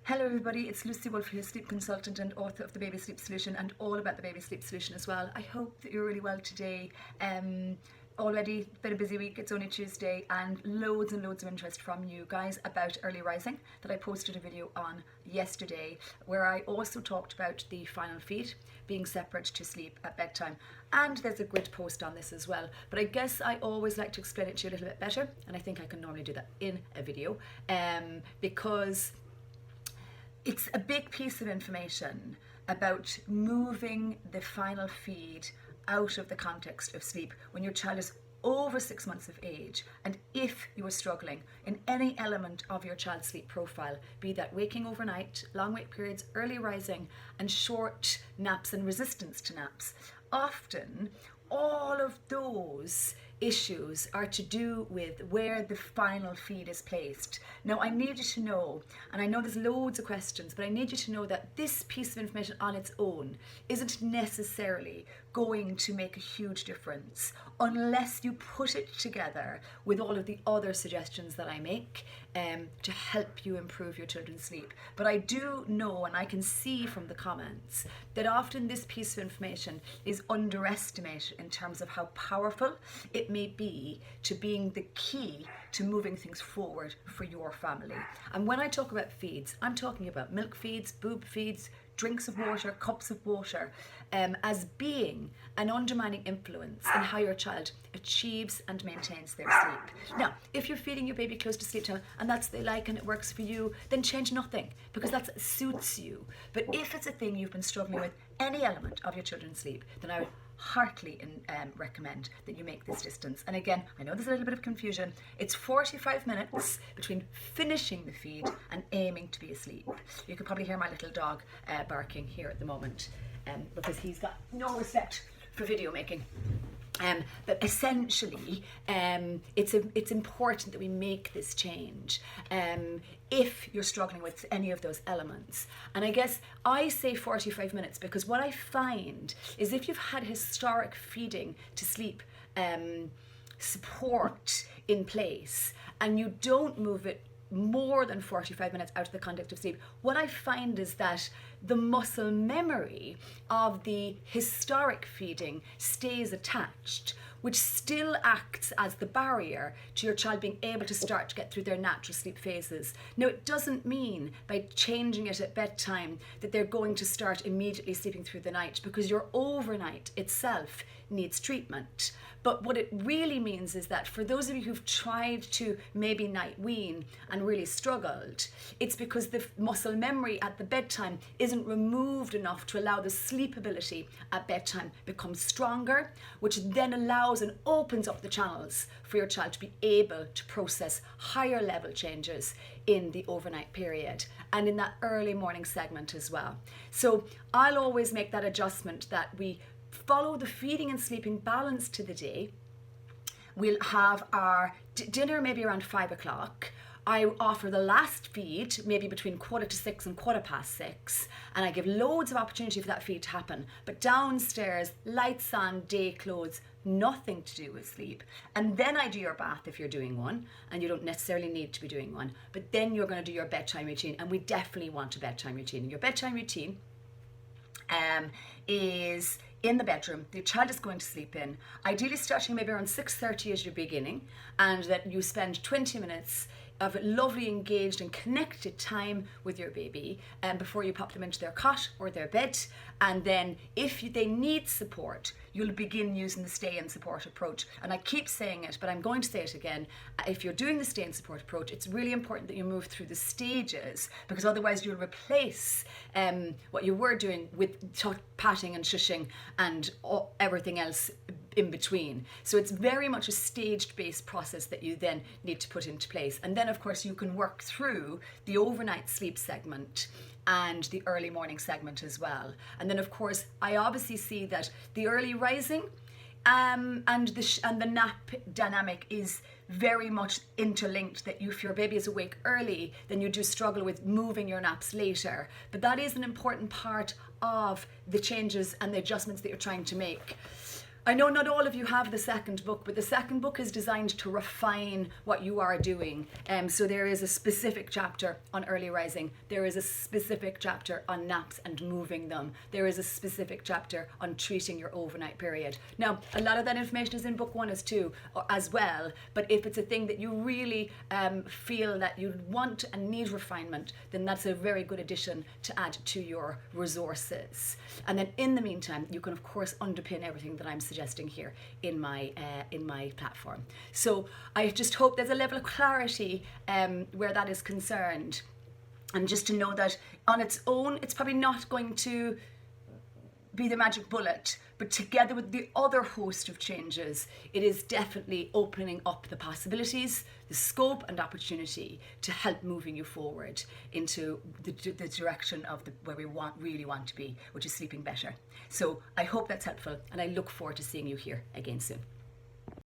Hello everybody, it's Lucy Wolfe here, sleep consultant and author of The Baby Sleep Solution and all about the baby sleep solution as well. I hope that you're really well today. Already been a busy week, it's only Tuesday, and loads of interest from you guys about early rising that I posted a video on yesterday, where I also talked about the final feed being separate to sleep at bedtime, and there's a grid post on this as well, but I guess I always like to explain it to you a little bit better, and I think I can normally do that in a video because it's a big piece of information about moving the final feed out of the context of sleep when your child is over 6 months of age, and if you are struggling in any element of your child's sleep profile, be that waking overnight, long wake periods, early rising, and short naps and resistance to naps. Often all of those issues are to do with where the final feed is placed. Now I need you to know, and I know there's loads of questions, but I need you to know that this piece of information on its own isn't necessarily going to make a huge difference unless you put it together with all of the other suggestions that I make to help you improve your children's sleep. But I do know, and I can see from the comments, that often this piece of information is underestimated in terms of how powerful it may be to being the key to moving things forward for your family. And when I talk about feeds, I'm talking about milk feeds, boob feeds, drinks of water, cups of water, as being an undermining influence in how your child achieves and maintains their sleep. Now, if you're feeding your baby close to sleep time and that's what they like and it works for you, then change nothing, because that suits you. But if it's a thing you've been struggling with, any element of your children's sleep, then I would heartily recommend that you make this distance. And again, I know there's a little bit of confusion. It's 45 minutes between finishing the feed and aiming to be asleep. You can probably hear my little dog barking here at the moment because he's got no respect for video making. But essentially, it's important that we make this change if you're struggling with any of those elements. And I guess I say 45 minutes because what I find is if you've had historic feeding to sleep support in place and you don't move it more than 45 minutes out of the context of sleep, what I find is that the muscle memory of the historic feeding stays attached, which still acts as the barrier to your child being able to start to get through their natural sleep phases. Now, it doesn't mean by changing it at bedtime that they're going to start immediately sleeping through the night, because your overnight itself needs treatment. But what it really means is that for those of you who've tried to maybe night wean and really struggled, it's because the muscle memory at the bedtime isn't removed enough to allow the sleep ability at bedtime become stronger, which then allows and opens up the channels for your child to be able to process higher level changes in the overnight period and in that early morning segment as well. So I'll always make that adjustment that we follow the feeding and sleeping balance to the day. We'll have our dinner maybe around 5 o'clock. I offer the last feed maybe between 6:15 and 6:15, and I give loads of opportunity for that feed to happen. But downstairs, lights on, day clothes, nothing to do with sleep. And then I do your bath if you're doing one, and you don't necessarily need to be doing one. But then you're going to do your bedtime routine, and we definitely want a bedtime routine. Your bedtime routine is in the bedroom. The child is going to sleep in, ideally starting maybe around 6:30 as your beginning, and that you spend 20 minutes of lovely engaged and connected time with your baby before you pop them into their cot or their bed. And then if they need support, you'll begin using the stay and support approach. And I keep saying it, but I'm going to say it again. If you're doing the stay and support approach, it's really important that you move through the stages, because otherwise you'll replace what you were doing with patting and shushing and everything else in between. So it's very much a staged based process that you then need to put into place. And then of course you can work through the overnight sleep segment and the early morning segment as well. And then of course I obviously see that the early rising and the nap dynamic is very much interlinked, that if your baby is awake early, then you do struggle with moving your naps later. But that is an important part of the changes and the adjustments that you're trying to make. I know not all of you have the second book, but the second book is designed to refine what you are doing. So there is a specific chapter on early rising. There is a specific chapter on naps and moving them. There is a specific chapter on treating your overnight period. Now, a lot of that information is in book 1 as well, but if it's a thing that you really feel that you want and need refinement, then that's a very good addition to add to your resources. And then in the meantime, you can of course underpin everything that I'm suggesting here in my platform. So I just hope there's a level of clarity where that is concerned, and just to know that on its own it's probably not going to be the magic bullet, but together with the other host of changes, it is definitely opening up the possibilities, the scope and opportunity to help moving you forward into the direction of where we really want to be, which is sleeping better. So I hope that's helpful, and I look forward to seeing you here again soon.